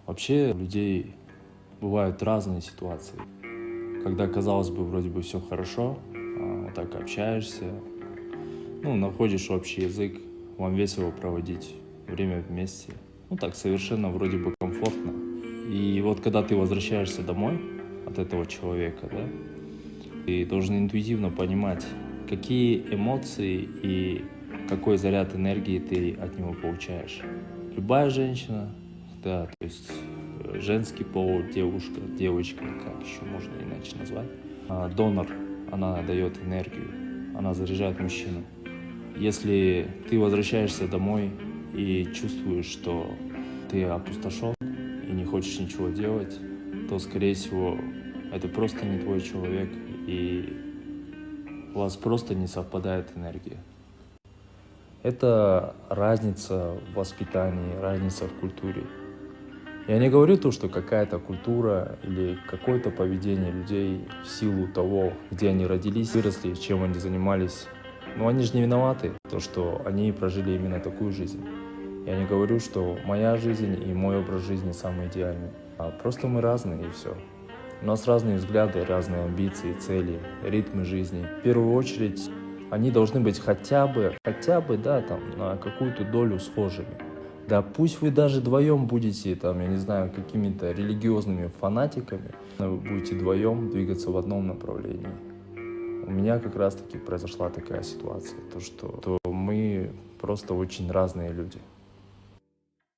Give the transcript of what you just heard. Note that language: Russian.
Вообще у людей бывают разные ситуации. Когда, казалось бы, вроде бы все хорошо, вот так общаешься, находишь общий язык, вам весело проводить время вместе. Так совершенно вроде бы комфортно. И вот когда ты возвращаешься домой от этого человека, да, ты должен интуитивно понимать, какие эмоции и какой заряд энергии ты от него получаешь. Любая женщина, да, то есть женский пол, девушка, девочка, как еще можно иначе назвать, донор, она дает энергию, она заряжает мужчину. Если ты возвращаешься домой и чувствуешь, что ты опустошен и не хочешь ничего делать, то, скорее всего, это просто не твой человек, и у вас просто не совпадает энергия. Это разница в воспитании, разница в культуре. Я не говорю то, что какая-то культура или какое-то поведение людей в силу того, где они родились, выросли, чем они занимались. Но они же не виноваты, то, что они прожили именно такую жизнь. Я не говорю, что моя жизнь и мой образ жизни самый идеальный. Просто мы разные, и все. У нас разные взгляды, разные амбиции, цели, ритмы жизни. В первую очередь, они должны быть хотя бы, да, там, на какую-то долю схожими. Да, пусть вы даже вдвоем будете, там, я не знаю, какими-то религиозными фанатиками, но вы будете вдвоем двигаться в одном направлении. У меня как раз-таки произошла такая ситуация, то, что мы просто очень разные люди.